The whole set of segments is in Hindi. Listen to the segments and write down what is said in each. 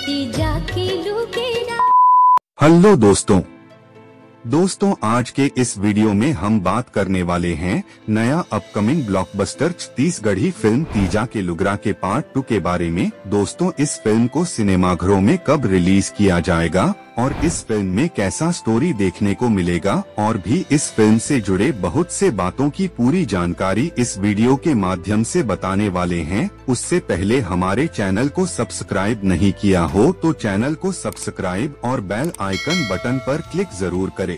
मूर्ति जाके लुकेरा। हेलो दोस्तों आज के इस वीडियो में हम बात करने वाले हैं नया अपकमिंग ब्लॉकबस्टर छत्तीसगढ़ी फिल्म तीजा के लुगरा के पार्ट 2 के बारे में। दोस्तों इस फिल्म को सिनेमाघरों में कब रिलीज किया जाएगा और इस फिल्म में कैसा स्टोरी देखने को मिलेगा और भी इस फिल्म से जुड़े बहुत से बातों की पूरी जानकारी इस वीडियो के माध्यम से बताने वाले हैं। उससे पहले हमारे चैनल को सब्सक्राइब नहीं किया हो तो चैनल को सब्सक्राइब और बेल आइकन बटन पर क्लिक जरूर करें।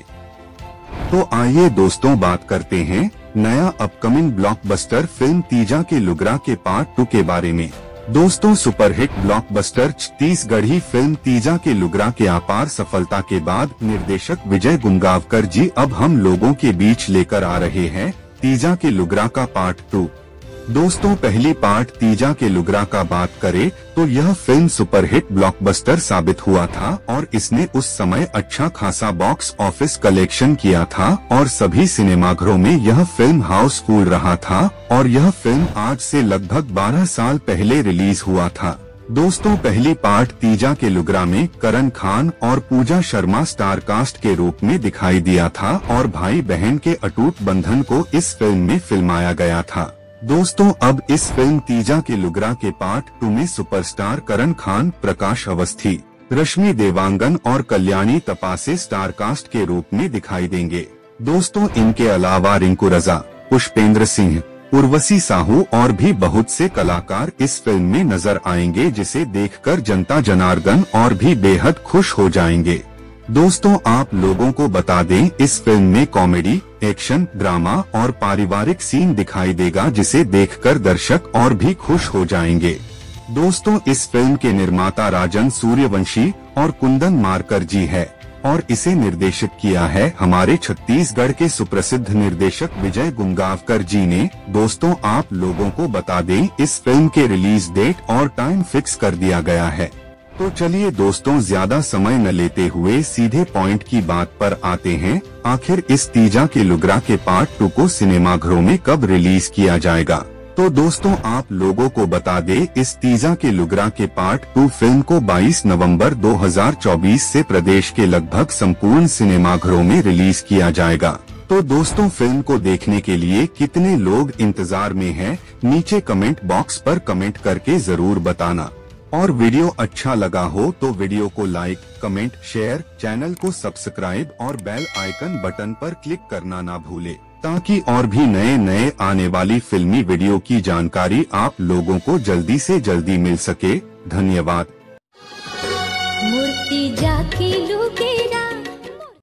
तो आइए दोस्तों बात करते हैं नया अपकमिंग ब्लॉकबस्टर फिल्म तीजा के लुगरा के पार्ट 2 के बारे में। दोस्तों सुपरहिट ब्लॉकबस्टर छत्तीसगढ़ी फिल्म तीजा के लुगरा के अपार सफलता के बाद निर्देशक विजय गुंगावकर जी अब हम लोगों के बीच लेकर आ रहे हैं तीजा के लुगरा का पार्ट 2। दोस्तों पहली पार्ट तीजा के लुगरा का बात करें तो यह फिल्म सुपरहिट ब्लॉकबस्टर साबित हुआ था और इसने उस समय अच्छा खासा बॉक्स ऑफिस कलेक्शन किया था और सभी सिनेमाघरों में यह फिल्म हाउसफुल रहा था और यह फिल्म आज से लगभग 12 साल पहले रिलीज हुआ था। दोस्तों पहली पार्ट तीजा के लुगरा में करण खान और पूजा शर्मा स्टार कास्ट के रूप में दिखाई दिया था और भाई बहन के अटूट बंधन को इस फिल्म में फिल्माया गया था। दोस्तों अब इस फिल्म तीजा के लुगरा के पार्ट 2 में सुपरस्टार करण खान, प्रकाश अवस्थी, रश्मि देवांगन और कल्याणी तपासे स्टार कास्ट के रूप में दिखाई देंगे। दोस्तों इनके अलावा रिंकू रजा, पुष्पेंद्र सिंह, उर्वशी साहू और भी बहुत से कलाकार इस फिल्म में नजर आएंगे जिसे देखकर जनता जनार्दन और भी बेहद खुश हो जाएंगे। दोस्तों आप लोगों को बता दें इस फिल्म में कॉमेडी, एक्शन, ड्रामा और पारिवारिक सीन दिखाई देगा जिसे देखकर दर्शक और भी खुश हो जाएंगे। दोस्तों इस फिल्म के निर्माता राजन सूर्यवंशी और कुंदन मारकर जी है और इसे निर्देशित किया है हमारे छत्तीसगढ़ के सुप्रसिद्ध निर्देशक विजय गुंगावकर जी ने। दोस्तों आप लोगों को बता दें इस फिल्म के रिलीज डेट और टाइम फिक्स कर दिया गया है। तो चलिए दोस्तों ज्यादा समय न लेते हुए सीधे पॉइंट की बात पर आते हैं। आखिर इस तीजा के लुगरा के पार्ट 2 को सिनेमाघरों में कब रिलीज किया जाएगा? तो दोस्तों आप लोगों को बता दें इस तीजा के लुगरा के पार्ट 2 फिल्म को 22 नवंबर 2024 से प्रदेश के लगभग संपूर्ण सिनेमाघरों में रिलीज किया जाएगा। तो दोस्तों फिल्म को देखने के लिए कितने लोग इंतजार में हैं? नीचे कमेंट बॉक्स पर कमेंट करके जरूर बताना। और वीडियो अच्छा लगा हो तो वीडियो को लाइक, कमेंट, शेयर, चैनल को सब्सक्राइब और बेल आइकन बटन पर क्लिक करना ना भूले ताकि और भी नए आने वाली फिल्मी वीडियो की जानकारी आप लोगों को जल्दी से जल्दी मिल सके। धन्यवाद। मूर्ति जाके लुके